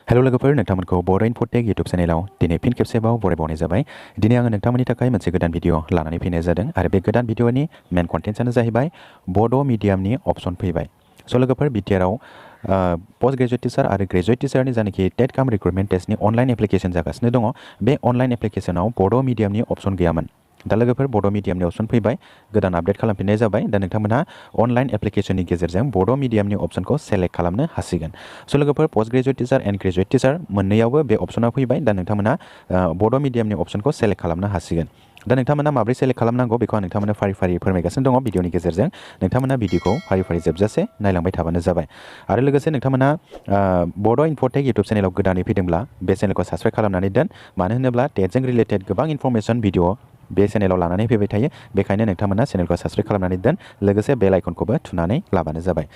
Hello लोगोफोर नोंथांमोनखौ बड' इनफ'टेक YouTube चेनेलाव दिनै fin खेबसेबाव बरायबावनाय जाबाय। दिनै आङो नोंथांमोननि थाखाय मोनसे गोदान भिडिअ लानानै फैनाय जादों आरो बे गोदान भिडिअनि मेन कन्टेन्टआनो जाहैबाय बड' मिडियामनि अपसन फैबाय। स' लोगोफोर बिटिआरआव पोस्ट ग्रेजुएट टिचार आरो ग्रेजुएट टिचारनि जानाखि टेट काम रिक्रुटमेन्ट टेस्टनि अनलाइन एप्लिकेसन जागासिनो दङ। बे अनलाइन एप्लिकेसनाव बड' मिडियामनि अपसन गैयामोन। दा लोगोफोर बड' मिडियामनि अपसन फैबाय, गोदान आपडेट खालामफिननाय जाबाय। दा नोंथांमोनहा अनलाइन एप्लिकेसननि गेजेरजों बड' मिडियामनि अपसनखौ सेलेक्ट खालामनो हासिगोन। स' लोगोफोर post graduate teacher and graduate teacher मोननैयावबो बे अपसना फैबाय। दा नोंथांमोनहा बड' मिडियामनि अपसनखौ सेलेक्ट खालामनो हासिगोन। दा नोंथांमोना माबोरै सेलेक्ट खालामनांगौ बेखौ आं नोंथांमोननो फारि फारि फोरमायगासिनो दङ भिडिअनि गेजेरजों। नोंथांमोना भिडिअखौ फारि फारि जोबजासे नायलांबाय थाबानो जाबाय। आरो लोगोसे नोंथांमोना बड' इनफ'टेक इउटुब चेनेलाव गोदानै फैदोंब्ला बे चेनेलखौ साबस्क्राइब खालामनानै दोन। मानो होनोब्ला टेटजों रिलेटेड गोबां इनफरमेसन भिडिअ बे चेनेलाव लानानै फैबाय थायो। बेखायनो नोंथांमोना चेनेलखौ साबस्क्राइब खालामनानै दोन, लोगोसे बेल आइकनखौबो थुनानै लाबानो जाबाय।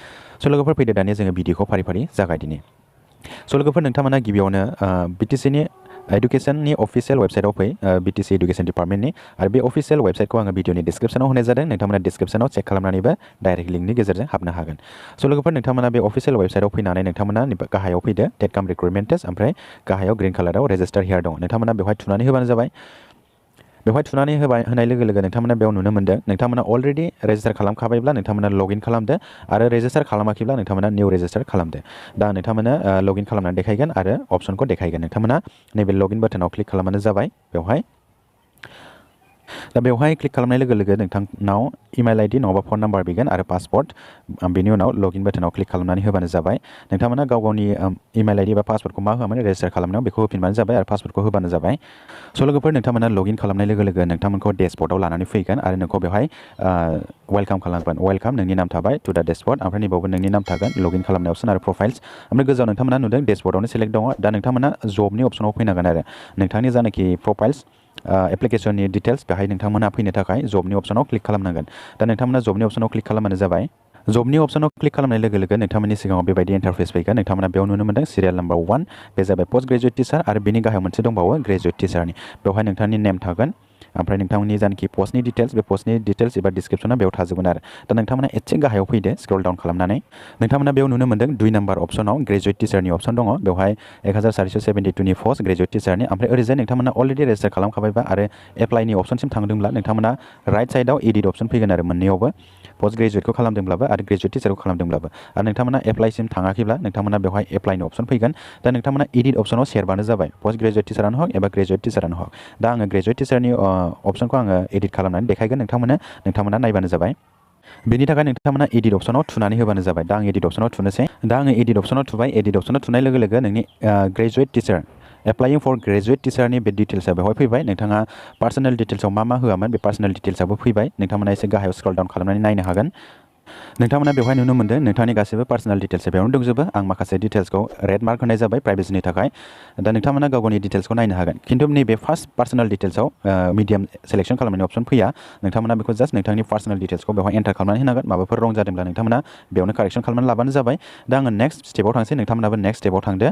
स' लोगोफोर फैदो दानिया जोङो भिडिअखौ फारि फारि जागायदिनि। स' लोगोफोर नोंथांमोना गिबियावनो बिटिसिनि एडुकेसननि अफिसियेल वेबसाइटआव फै, बिटिसि एडुकेसन डिपार्टमेन्टनि। आरो बे अफिसियेल वेबसाइटखौ आङो भिडिअनि डिसक्रिप्सनाव होनाय जादों। नोंथांमोना डिसक्रिप्सनाव चेक खालामनानैबो डाइरेक्ट लिंकनि गेजेरजों हाबनो हागोन। स' लोगोफोर नोंथांमोना बे अफिसियेल वेबसाइटआव फैनानै नोंथांमोना गाहायाव फैदो टेट काम रिक्रुटमेन्ट टेस्ट, ओमफ्राय गाहायाव ग्रीन कालाराव रेजिस्टार हियार दं। नोंथांमोना बेवहाय थुनानै होबानो जाबाय। बेवहाय थुनानै होनाय लोगो लोगो नोंथांमोना बेयाव नुनो मोनदों नोंथांमोना अलरेडि रेजिस्टार खालामखाबायब्ला नोंथांमोना लगइन खालामदो, आरो रेजिस्टार खालामाखैब्ला नोंथांमोना निउ रेजिस्टार खालामदो। दा नोंथांमोना लगइन खालामनानै देखायगोन आरो अपसनखौ देखायगोन। नोंथांमोना नैबे लगइन बाटनाव क्लिक खालामबानो जाबाय। दा बेवहाय क्लिक खालामनाय लोगो लोगो नोंथांनाव इमेल आइडि नङाबा फन नाम्बार बिगोन आरो पासवर्ड। बेनि उनाव लगइन बाटनाव क्लिक खालामनानै होबानो जाबाय। नोंथांमोना गाव गावनि इमेल आइडि एबा पासवर्डखौ मा होआमोन रेजिस्टार खालामनायाव बेखौ होफिनबानो जाबाय आरो पासवर्डखौ होबानो जाबाय। स' लोगोफोर नोंथांमोना लगइन खालामनाय लोगो लोगो नोंथांमोनखौ डेशबर्डआव लानानै फैगोन आरो नोंखौ बेवहाय वेलकाम खालामगोन। वेलकाम, नोंनि नाम थाबाय टु दा डेशबर्ड, ओमफ्राय नैबावबो नोंनि नाम थागोन, लगइन खालामनाय अपसन आरो प्रफाइल्स। ओमफ्राय गोजौआव नोंथांमोना नुदों डेशबर्डआवनो सेलेक्ट दङ। दा नोंथांमोना जबनि अपसनाव फैनांगोन आरो नोंथांनि जानाखि प्रफाइल्स एप्लिकेसननि डिटेल्स बेहाय नोंथांमोना फैनो थाखाय जबनि अपसनाव क्लिक खालामनांगोन। दा नोंथांमोना जबनि अपसनाव क्लिक खालामबानो जाबाय। जबनि अपसनाव क्लिक खालामनाय लोगो लोगो नोंथांमोननि सिगाङाव बेबायदि इन्टारफेस फैगोन। नोंथांमोना बेयाव नुनो मोनदों सिरियाल नाम्बार 1, बे जाबाय पोस्ट ग्रेजुएट टिचार, आरो बेनि गाहायाव मोनसे दंबावो ग्रेजुएट टिचारनि। बेवहाय नोंथांनि नेम थागोन, ओमफ्राय नोंथांमोननि जानाखि पस्टनि डिटेल्स, बे पस्टनि डिटेल्स एबा डिसक्रिप्सना बेयाव थाजोबगोन आरो। दा नोंथांमोना एसे गाहायाव फैदो स्क्रल डाउन खालामनानै। नोंथांमोना बेयाव नुनो मोनदों 2 नाम्बार अपसनाव ग्रेजुएट टिचारनि अपसन दङ। बेवहाय 1472नि पस्ट ग्रेजुएट टिचारनि। ओमफ्राय ओरैजाय नोंथांमोना अलरेडि रेजिस्टार खालामखाबायबा आरो एप्लाइनि अपसनसिम थांदोंब्ला नोंथांमोना राइट साइडआव एडिट अपसन फैगोन आरो मोननैयावबो, पोस्ट ग्रेजुएटखौ खालामदोंब्लाबो आरो ग्रेजुएट टिचारखौ खालामदोंब्लाबो। आरो नोंथांमोना एप्लाइसिम थाङाखैब्ला नोंथांमोना बेवहाय एप्लाइनि अपसन फैगोन। दा नोंथांमोना एडिट अपसनाव सेरबानो जाबाय, पोस्ट ग्रेजुएट टिचारानो हक एबा ग्रेजुएट टिचारानो हक। दा आङो ग्रेजुएट टिचारनि अपसनखौ आङो एडिट खालामनानै देखायगोन नोंथांमोना नायबानो जाबाय। बेनि थाखाय नोंथांमोना एडिट अपसनाव थुनानै होबानो जाबाय। दा आं एडिट अपसनाव थुनोसै। दा आङो एडिट अपसनाव थुबाय। एडिट अपसनाव थुनाय लोगो लोगो नोंनि ग्रेजुएट टिचार, एप्लाइं फर ग्रेजुएट टिचारनि बे डिटेल्सआ बेवहाय फैबाय। नोंथाङा पार्सनेल डिटेल्सआव मा होआमोन बे पार्सनेल डिटेल्सआबो फैबाय। नोंथांमोना एसे गाहायाव स्क्रल डाउन खालामनानै नायनो हागोन। नोंथांमोना बेवहाय नुनो मोनदों नोंथांनि गासैबो पार्सनेल डिटेल्स बेयावनो दंजोबो। आं माखासे डिटेल्सखौ रेड मार्क होनाय जाबाय प्राइभेसिनि थाखाय। दा नोंथांमोना गाव गावनि डिटेल्सखौ नायनो हागोन। खिन्थु नैबे फार्स्ट पार्सनेल डिटेल्सआव मिडियाम सेलेक्सन खालामनायनि अपसन फैया। नोंथांमोना बेखौ जास्ट नोंथांनि पार्सनेल डिटेल्सखौ बेवहाय एन्टार खालामनानै होनांगोन। माबाफोर रं जादोंब्ला नोंथांमोना बेयावनो कारेक्सन खालामनानै लाबानो जाबाय। दा आङो नेक्स्ट स्टेपआव थांसै, नोंथांमोनाबो नेक्स्ट स्टेपआव थांदो।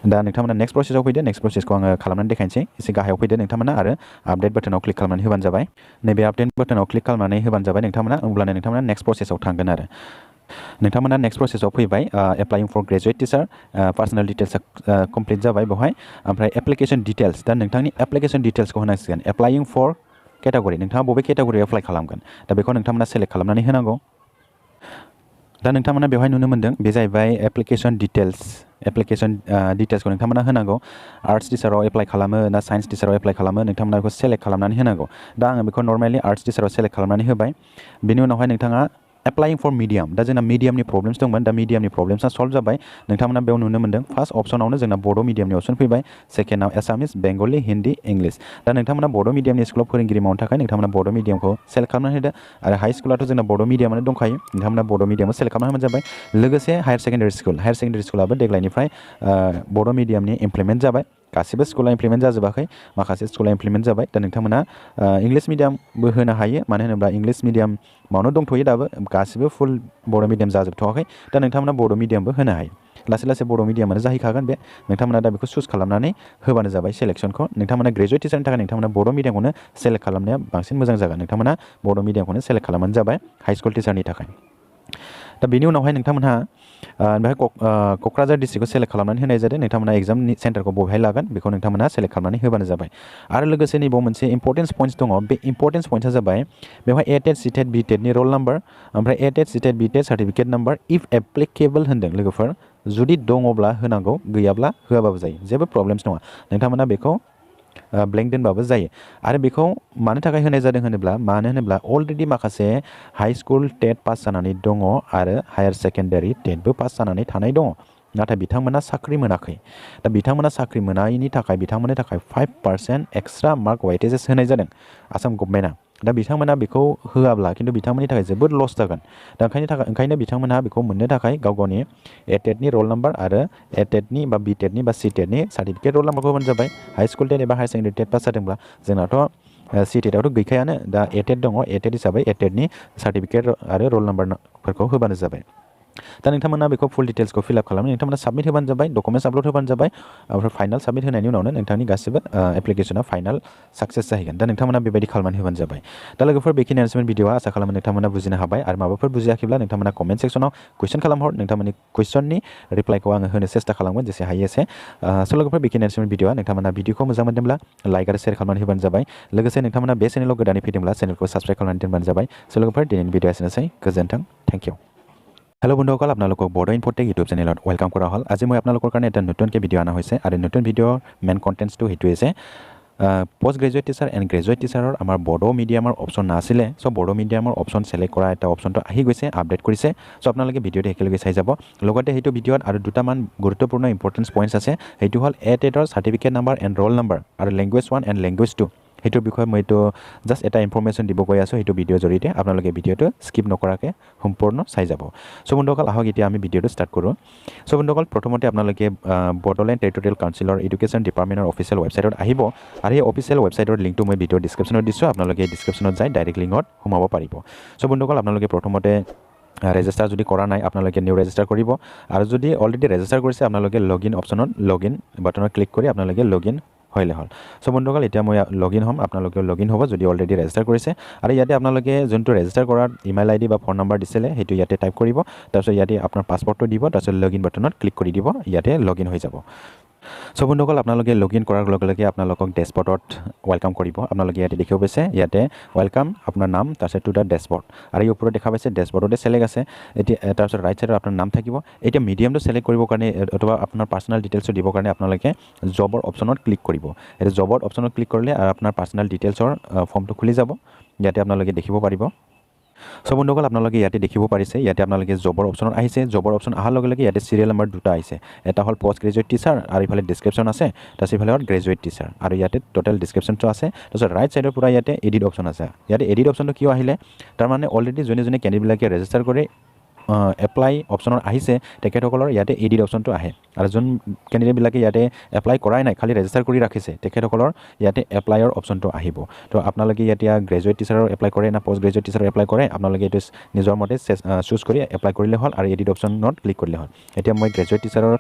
दा नोंथांमोना नेक्स्ट प्रसेसआव फैदो। नेक्स्ट प्रसेसखौ आङो खालामनानै देखायनोसै। एसे गाहायाव फैदो नोंथांमोना आरो आपडेट बाटनाव क्लिक खालामनानै होबानो जाबाय। नैबे आपडेट बाटनाव क्लिक खालामनानै होबानो जाबाय नोंथांमोना। अब्लानो नोंथांमोना नेक्स्ट प्रसेसआव थांगोन आरो। नोंथांमोना नेक्स्ट प्रसेसआव फैबाय। एप्लाइं फर ग्रेजुएट टिचार, पार्सनेल डिटेल्सआ कमप्लिट जाबाय बेवहाय। ओमफ्राय एप्लिकेसन डिटेल्स, दा नोंथांनि एप्लिकेसन डिटेल्सखौ होनांसिगोन। एप्लाइं फर केटागरि, नोंथाङा बबे केटागरियाव एप्लाइ खालामगोन दा बेखौ नोंथांमोना सेलेक्ट खालामनानै होनांगौ। दा नोंथांमोना बेवहाय नुनो मोनदों बे जाहैबाय एप्लिकेसन डिटेल्सखौ नोंथांमोना होनांगौ। आर्ट्स टिचाराव एप्लाइ खालामो ना साइन्स टिचाराव एप्लाइ खालामो नोंथांमोना बेखौ सेलेक्ट खालामनानै होनांगौ। दा आङो बेखौ नर्मेलि आर्ट्स टिचाराव सेलेक्ट खालामनानै होबाय। बेनि उनावहाय नोंथाङा एप्लाइं फर मिडियाम, दा जोंना मिडियामनि प्रब्लेम्स दंमोन। दा मिडियामनि प्रब्लेम्सआ सल्भ जाबाय। नोंथांमोना बेयाव नुनो मोनदों फार्स्ट अपसनावनो जोंना बड' मिडियामनि अपसन फैबाय। सेकेन्डआव एसामिस, बेंगलि, हिन्दी, इंलिश। दा नोंथांमोना बड' मिडियामनि स्कुलाव फोरोंगिरि मावनो थाखाय नोंथांमोना बड' मिडियामखौ सेलेक्ट खालामनानै होदो। आरो हाई स्कुलाथ' जोंना बड' मिडियामानो दंखायो, नोंथांमोना बड' मिडियामखौ सेलेक्ट खालामना होबानो जाबाय। लोगोसे हायार सेकेन्डारि स्कुलाबो देग्लायनिफ्राय बड' मिडियामनि इमप्लिमेन्ट जाबाय। गासिबो स्कुला इमप्लिमेन्ट जाजोबाखै, माखासे स्कुला इमप्लिमेन्ट जाबाय। दा नोंथांमोना इंलिश मिडियामबो होनो हायो, मानो होनोब्ला इंलिश मिडियामावनो दंथ'यो दाबो, गासिबो फुल बर' मिडियाम जाजोबथ'वाखै। दा नोंथांमोना बर' मिडियामबो होनो हायो। लासै लासै बर' मिडियामानो जाहैखागोन बे। नोंथांमोना दा बेखौ चुज खालामनानै होबानो जाबाय सेलेक्सनखौ। नोंथांमोना ग्रेजुएट टिचारनि थाखाय नोंथांमोना बर' मिडियामखौनो सेलेक्ट खालामनाया बांसिन मोजां जागोन। नोंथांमोना बर' मिडियामखौनो सेलेक्ट खालामबानो जाबाय हाई स्कुल टिचारनि थाखाय। दा बेनि उनावहाय नोंथांमोनहा बेहाय क'क्राझार डिस्ट्रिक्टखौ सेलेक्ट खालामनानै होनाय जादों नोंथांमोना एग्जामनि सेन्टारखौ बबेहाय लागोन बेखौ नोंथांमोना सेलेक्ट खालामनानै होबानो जाबाय आरो लोगोसे नैबाव मोनसे इम्पर्टेन्स पइन्ट्स दङ बे इम्पर्टेन्स पइन्ट्सआ जाबाय बेवहाय एटेट सिटेट बिटेटनि रल नाम्बार ओमफ्राय ATET CTET BTET certificate number if applicable होन्दों लोगोफोर जुदि दङब्ला होनांगौ गैयाब्ला होआबाबो जायो जेबो प्रब्लेम्स नङा नोंथांमोना बेखौ ब्लेंक दोनबाबो जायो आरो बेखौ मानो थाखाय होनाय जादों होनोब्ला मानो होनोब्ला अलरेडि माखासे हाई स्कुल टेट पास जानानै दङ आरो हायार सेकेन्डारि टेटबो पास जानानै थानाय दङ नाथाय बिथांमोना साख्रि मोनाखै दा बिथांमोना साख्रि मोननायनि थाखाय बिथांमोननि थाखाय 5% एक्सट्रा मार्क वेटेजेस होनाय जादों आसाम गभर्नमेन्टआ दा बिथांमोना बेखौ होआब्ला खिन्थु बिथांमोननि थाखाय जोबोद लस जागोन दा ओंखायनो बिथांमोनहा बेखौ मोननो थाखाय गाव गावनि एटेटनि रल नाम्बार आरो एटेटनि बा बिटेटनि बा सिटेटनि सार्टिफिकेट रल नाम्बारखौ होबानो जाबाय हाई स्कुल टेट एबा हायार सेकेन्डारि टेट पास जादोंब्ला जोंनाथ' सिटेटआवथ' गैखायानो दा एटेट दङ एटेट हिसाबै एटेटनि सार्टिफिकेट आरो रल नाम्बारफोरखौ होबानो जाबाय दा नोंथांमोना बेखौ फुल डिटेल्सखौ फिलआप खालामनानै नोंथांमोना साबमिट होबानो जाबाय डकुमेन्ट्स आपल'ड होबानो जाबाय ओमफ्राय फाइनाल साबमिट होनायनि उनावनो नोंथांनि गासिबो एप्लिकेशना फाइनाल साक्सेस जाहैगोन दा नोंथांमोना बेबायदि खालामनानै होबानो जाबाय दा लोगोफोर बेखिनियानोसैमोन भिडिअआ आसा खालामो नोंथांमोना बुजिनो हाबाय आरो माबाफोर बुजियाखैब्ला नोंथांमोना कमेन्ट सेक्सनाव कुइसन खालामहर नोंथांमोननि कुइसननि रिप्लाइखौ आङो होनो सेस्था खालामगोन जेसे हायो एसे स' लोगोफोर बेखिनियानोसैमोन भिडिअआ नोंथांमोना भिडिअखौ मोजां मोनदोंब्ला लाइक आरो शेयार खालामनानै होबानो जाबाय लोगोसे नोंथांमोना बे चेनेलाव गोदानै फैदोंब्ला चेनेलखौ साबस्क्राइब खालामनानै दोनबानो जाबाय स' लोगोफोर दिनैनि भिडिअआ एसेनोसै गोजोन्थों थेंक इउ হেল্ল' বন্ধুসকল আপোনালোকক বড়ো ইনফোটেক ইউটিউব চেনেলত ৱেলকাম কৰা হ'ল আজি মই আপোনালোকৰ কাৰণে এটা নতুনকৈ ভিডিঅ' অনা হৈছে আৰু নতুন ভিডিঅ'ৰ মেইন কণ্টেণ্টছটো সেইটোৱে যে post graduate teacher and graduate টিচাৰৰ আমাৰ বড়ো মিডিয়ামৰ অপশ্যন নাছিলে চ' বড়ো মিডিয়ামৰ অপশ্যন ছিলেক্ট কৰা এটা অপশ্যনটো আহি গৈছে আপডেট কৰিছে চ' আপোনালোকে ভিডিঅ'টো একেলগে চাই যাব লগতে সেইটো ভিডিঅ'ত আৰু দুটামান গুৰুত্বপূৰ্ণ ইম্পৰ্টেন্স পইণ্টছ আছে সেইটো হ'ল এটেটৰ certificate number and roll number আৰু লেংগুৱেজ 1 এণ্ড লেংগুৱেজ 2 সেইটোৰ বিষয়ে মই এইটো জাষ্ট এটা ইনফৰমেশ্যন দিব গৈ আছোঁ সেইটো ভিডিঅ'ৰ জৰিয়তে আপোনালোকে ভিডিঅ'টো স্কিপ নকৰাকৈ সম্পূৰ্ণ চাই যাব চ' বন্ধুসকল আহক এতিয়া আমি ভিডিঅ'টো ষ্টাৰ্ট কৰোঁ চ' বন্ধুসকল প্ৰথমতে আপোনালোকে বড়োলেণ্ড টেৰিটৰিয়েল কাউন্সিলৰ এডুকেশ্যন ডিপাৰ্টমেণ্টৰ অফিচিয়েল ৱেবছাইটত আহিব আৰু এই অফিচিয়েল ৱেবছাইটৰ লিংকটো মই ভিডিঅ'ৰ ডিছক্ৰিপশ্যনত দিছোঁ আপোনালোকে ডিছক্ৰিপশ্যনত যাই ডাইৰেক্ট লিংকত সোমাব পাৰিব চ' বন্ধুসকল আপোনালোকে প্ৰথমতে ৰেজিষ্টাৰ যদি কৰা নাই আপোনালোকে নিউ ৰেজিষ্টাৰ কৰিব আৰু যদি অলৰেডি ৰেজিষ্টাৰ কৰিছে আপোনালোকে লগইন অপশ্যনত লগইন বাটনত ক্লিক কৰি আপোনালোকে লগইন হইলে হল চ' বন্ধুসকল এতিয়া মই লগইন হ'ম আপোনালোকে লগইন হ'ব যদি অলৰেডি ৰেজিষ্টাৰ কৰিছে আৰু ইয়াতে আপোনালোকে যোনটো ৰেজিষ্টাৰ কৰাৰ ইমেইল আইডি বা ফোন নম্বৰ দিছিলে সেইটো ইয়াতে টাইপ কৰিব তাৰপিছত ইয়াতে আপোনাৰ পাছপৰ্টটো দিব তাৰপিছত লগইন বাটনত ক্লিক কৰি দিব ইয়াতে লগইন হৈ যাব চ' বন্ধুসকল আপোনালোকে লগইন কৰাৰ লগে লগে আপোনালোকক ডেছবৰ্ডত ৱেলকাম কৰিব আপোনালোকে ইয়াতে দেখিব পাইছে ইয়াতে ৱেলকাম আপোনাৰ নাম তাৰপিছত টু দ্য ডেছবৰ্ড আৰু এই ওপৰত দেখা পাইছে ডেছবৰ্ডতে ছিলেক্ট আছে এতিয়া তাৰপিছত ৰাইট ছাইডত আপোনাৰ নাম থাকিব এতিয়া মিডিয়ামটো ছিলেক্ট কৰিবৰ কাৰণে অথবা আপোনাৰ পাৰ্চনেল ডিটেইলছটো দিবৰ কাৰণে আপোনালোকে জবৰ অপশ্যনত ক্লিক কৰিব এতিয়া জবৰ অপশ্যনত ক্লিক কৰিলে আৰু আপোনাৰ পাৰ্চনেল ডিটেইলছৰ ফৰ্মটো খুলি যাব ইয়াতে আপোনালোকে দেখিব পাৰিব চ' বন্ধুসকল আপোনালোকে ইয়াতে দেখিব পাৰিছে ইয়াতে আপোনালোকে জবৰ অপশ্যনত আহিছে জবৰ অপশ্যন অহাৰ লগে লগে ইয়াতে চিৰিয়েল নম্বৰ দুটা আহিছে এটা হ'ল পোষ্ট গ্ৰেজুৱেট টিচাৰ আৰু ইফালে ডিছক্ৰিপশ্যন আছে তাৰপিছত ইফালে হ'ল গ্ৰেজুৱেট টিচাৰ আৰু ইয়াতে টোটেল ডিছক্ৰিপশ্যনটো আছে তাৰপিছত ৰাইট ছাইডৰ পৰা ইয়াতে এডিট অপশ্যন আছে ইয়াতে এডিট অপশ্যনটো কিয় আহিলে তাৰমানে অলৰেডি যোনে কেণ্ডিডেটবিলাকে ৰেজিষ্টাৰ কৰি এপ্লাই অপশ্যনত আহিছে তেখেতসকলৰ ইয়াতে এডিট অপশ্যনটো আহে আৰু যোন কেণ্ডিডেটবিলাকে ইয়াতে এপ্লাই কৰাই নাই খালি ৰেজিষ্টাৰ কৰি ৰাখিছে তেখেতসকলৰ ইয়াতে এপ্লাইৰ অপশ্যনটো আহিব তো আপোনালোকে এতিয়া গ্ৰেজুৱেট টিচাৰৰ এপ্লাই কৰে না পোষ্ট গ্ৰেজুৱেট টিচাৰৰ এপ্লাই কৰে আপোনালোকে এইটো নিজৰ মতে চুজ কৰি এপ্লাই কৰিলে হ'ল আৰু এডিট অপশ্যনত ক্লিক কৰিলে হ'ল এতিয়া মই গ্ৰেজুৱেট টিচাৰৰ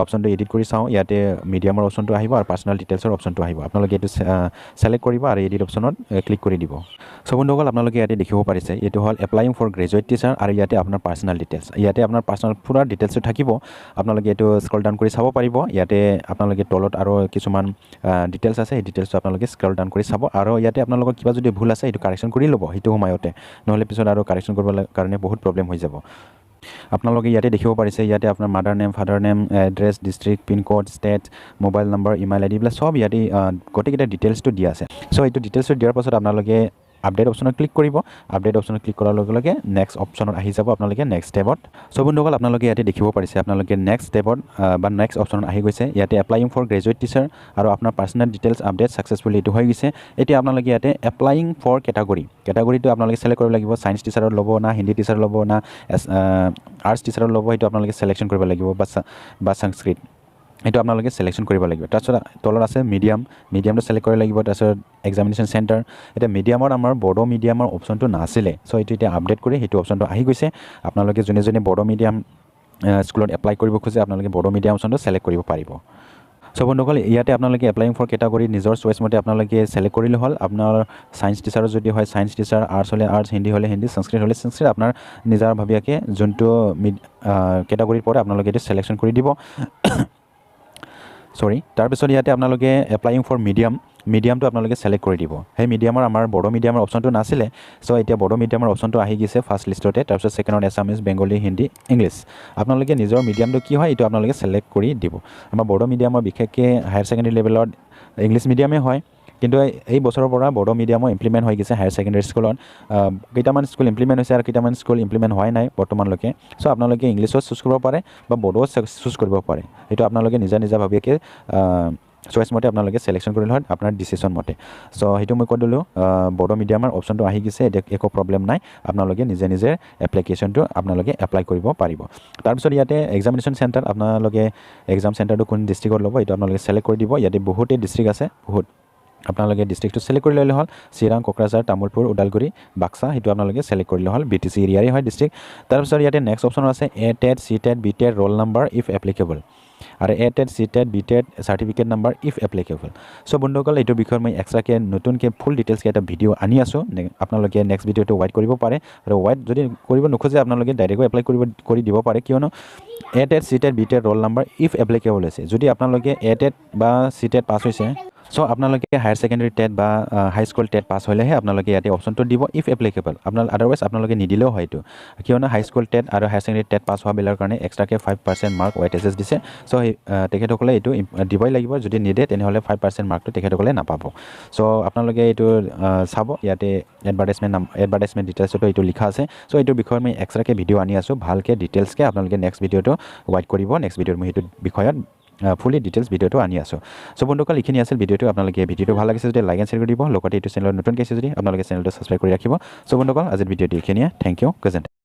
অপশ্যনটো এডিট কৰি চাওঁ ইয়াতে মিডিয়ামৰ অপশ্যনটো আহিব আৰু পাৰ্চনেল ডিটেইলছৰ অপশ্যনটো আহিব আপোনালোকে এইটো ছিলেক্ট কৰিব আৰু এডিট অপশ্যনত ক্লিক কৰি দিব চ' বন্ধুসকল আপোনালোকে ইয়াতে দেখিব পাৰিছে এইটো হ'ল এপ্লাইং ফৰ গ্ৰেজুৱেট টিচাৰ আৰু ইয়াতে আপোনাৰ পাৰ্চনেল ডিটেইলছ ইয়াতে আপোনাৰ পাৰ্চনেল পুৰা ডিটেইলছটো থাকিব আপোনালোকে এইটো স্ক্ৰল ডাউন কৰি চাব পাৰিব ইয়াতে আপোনালোকে তলত আৰু কিছুমান ডিটেইলছ আছে সেই ডিটেইলছটো আপোনালোকে স্ক্ৰল ডাউন কৰি চাব আৰু ইয়াতে আপোনালোকৰ কিবা যদি ভুল আছে সেইটো কাৰেকশ্যন কৰি ল'ব সেইটো সময়তে নহ'লে পিছত আৰু কাৰেকশ্যন কৰিব কাৰণে বহুত প্ৰব্লেম হৈ যাব আপোনালোকে ইয়াতে দেখিব পাৰিছে ইয়াতে আপোনাৰ mother name father name address district pincode state mobile number email ID এইবিলাক চব ইয়াতে গোটেইকেইটা ডিটেইলছটো দিয়া আছে চ' এইটো ডিটেইলছটো দিয়াৰ পাছত আপোনালোকে আপডেট অপশ্যনত ক্লিক কৰিব আপডেট অপশ্যনত ক্লিক কৰাৰ লগে লগে নেক্সট অপশ্যনত আহি যাব আপোনালোকে নেক্সট ষ্টেপত চ' বন্ধুসকল আপোনালোকে ইয়াতে দেখিব পাৰিছে আপোনালোকে নেক্সট ষ্টেপত বা নেক্সট অপশ্যনত আহি গৈছে ইয়াতে এপ্লাইং ফৰ গ্ৰেজুৱেট টিচাৰ আৰু আপোনাৰ পাৰ্চনেল ডিটেইলছ আপডেট ছাকচেছফুলি এইটো হৈ গৈছে এতিয়া আপোনালোকে ইয়াতে এপ্লাইং ফৰ কেটাগৰীটো আপোনালোকে ছিলেক্ট কৰিব লাগিব ছায়েন্স টিচাৰত ল'ব না হিন্দী টিচাৰ ল'ব না আৰ্টছ টিচাৰত ল'ব সেইটো আপোনালোকে ছিলেকশ্যন কৰিব লাগিব বা সংস্কৃত এইটো আপোনালোকে ছিলেকশ্যন কৰিব লাগিব তাৰপিছত তলত আছে মিডিয়ামটো ছিলেক্ট কৰিব লাগিব তাৰপিছত এক্সামিনেশ্যন চেণ্টাৰ এতিয়া মিডিয়ামত আমাৰ বড়ো মিডিয়ামৰ অপশ্যনটো নাছিলে চ' এইটো এতিয়া আপডেট কৰি সেইটো অপশ্যনটো আহি গৈছে আপোনালোকে যোনে বড়ো মিডিয়াম স্কুলত এপ্লাই কৰিব খোজে আপোনালোকে বড়ো মিডিয়াম অপশ্যনটো ছিলেক্ট কৰিব পাৰিব সো বন্ধুসকল ইয়াতে আপোনালোকে এপ্লাইং ফৰ কেটাগৰী নিজৰ চইচ মতে আপোনালোকে সিলেক্ট কৰিলে হ'ল আপোনাৰ সায়েন্স টিচাৰ যদি হয় সায়েন্স টিচাৰ আৰ্টছ হলে আৰ্টছ হিন্দী হলে হিন্দী সংস্কৃত হলে সংস্কৃত আপোনাৰ নিজৰ ভাবিয়াকে যোনটো কেটাগৰীৰ পৰা আপোনালোকে এটো সিলেকশন কৰি দিব সৰি তাৰপিছত ইয়াতে আপোনালোকে এপ্লাইং ফৰ মিডিয়ামটো আপোনালোকে সিলেক্ট কৰি দিব সেই মিডিয়ামৰ আমাৰ বড়ো মিডিয়ামৰ অপশনটো নাছিলে সো এতিয়া বড়ো মিডিয়ামৰ অপশনটো আহি গৈছে ফাৰ্স্ট লিষ্টতে তাৰপিছত সেকেন্ডত এছামিজ বেংগলী হিন্দী ইংলিছ আপোনালোকে নিজৰ মিডিয়ামটো কি হয় এটো আপোনালোকে সিলেক্ট কৰি দিব আমাৰ বড়ো মিডিয়ামৰ বিশেষকৈ হায়াৰ সেকেন্ডাৰী লেভেলত ইংলিছ মিডিয়ামে হয় কিন্তু এই বছৰৰ পৰা বড়ো মিডিয়ামো ইমপ্লিমেন্ট হৈ গৈছে হায়াৰ সেকেন্ডাৰী স্কুলত কেইটামান স্কুল ইমপ্লিমেন্ট হৈছে আৰু কেইটামান স্কুল ইমপ্লিমেন্ট হোৱাই নাই বৰ্তমানলৈকে সো আপোনালোকে ইংলিছত চুজ কৰিব পাৰে বা বড়ো চুজ কৰিব পাৰে এটো আপোনালোকে নিজা ভাবিয়াকে চইচ মতে আপোনালোকে সিলেকশন কৰিলে হয় আপোনাৰ ডিসিশন মতে সো হেতু মই কৈ দিলো বড়ো মিডিয়ামৰ অপশনটো আহি গৈছে একো প্ৰবলেম নাই আপোনালোকে নিজে এপ্লিকেশনটো আপোনালোকে এপ্লাই কৰিব পাৰিব তাৰপিছত ইয়াতে এক্সামিনেশন সেন্টাৰ আপোনালোকে এক্সাম সেন্টাৰটো কোন ডিস্ট্ৰিক্টত ল'ব এটো আপোনালোকে সিলেক্ট কৰি দিব ইয়াতে বহুতে ডিস্ট্ৰিক্ট আছে বহুত আপোনালোকে ডিস্ট্ৰিক্টটো সিলেক্ট কৰি ললে হ'ল চিৰাং কোকৰাঝাৰ তামুলপুৰ উদালগুৰি বাক্সা হেতু আপোনালোকে সিলেক্ট কৰিলে হ'ল BTC এৰিয়াৰে হয় ডিস্ট্ৰিক্ট তাৰপিছত ইয়াতে নেক্সট অপশন আছে TET CTET BTET roll number if applicable আৰু TET CTET BTET certificate number if applicable so বন্ধুসকল এইটো বিষয়ত মই এক্সট্ৰাকে নতুনকৈ ফুল ডিটেইলছকে এটা ভিডিও আনি আছো আপোনালোকে নেক্সট ভিডিওটো ওয়াইট কৰিব পাৰে আৰু ওয়াইট যদি কৰিব নোখোজে আপোনালোকে ডাইৰেক্ট এপ্লাই কৰি দিব পাৰে কিয়নো TET CTET BTET roll number if applicable আছে যদি আপোনালোকে TET বা CTET পাস হৈছে সো আপোনালোকে হায়াৰ সেকেন্ডাৰী টেট বা হাই স্কুল টেট পাস হলেহে আপোনালোকে ইয়াতে অপশনটো দিব ইফ এপ্লিকেবল আপোনাৰ আদাৰৱাইজ আপোনালোকে নিদিলেও হয়তো কিয়নো হাই স্কুল টেট আৰু হায়াৰ সেকেন্ডাৰী টেট পাস হোৱা বিলাৰ কাৰণে এক্সট্ৰাকে 5% মাৰ্ক ওয়েটেজেস দিছে সো তেখেতসকলে এইটো দিবই লাগিব যদি নিদে তেনেহলে 5% মাৰ্কটো তেখেতসকলে নাপাব সো আপোনালোকে এইটো চাব ইয়াতে এডভাৰটাইজমেন্ট ডিটেইলছটো এইটো লিখা আছে সো এইটো বিষয়ত মই এক্সট্ৰাকে ভিডিও আনি আছো ভালকে ডিটেইলছকে আপোনালোকে নেক্সট ভিডিওটো ওয়াইট কৰিব নেক্সট ভিডিওত মই এইটো বিষয়ত ফুলি ডিটেইলছ ভিডিওটো আনি আছো সো বন্ধুসকল এইখিনি আছিল ভিডিওটো আপোনালোকে ভিডিওটো ভাল লাগিছে যদি লাইক এণ্ড শ্বেয়াৰ কৰি দিব লগতে এইটো চেনেলত নতুন কেছে যদি আপোনালোকে চেনেলটো সাবস্ক্ৰাইব কৰি ৰাখিব সো বন্ধুসকল আজিৰ ভিডিওটো এইখিনিয়ে থ্যাংক ইউ গজেন্ট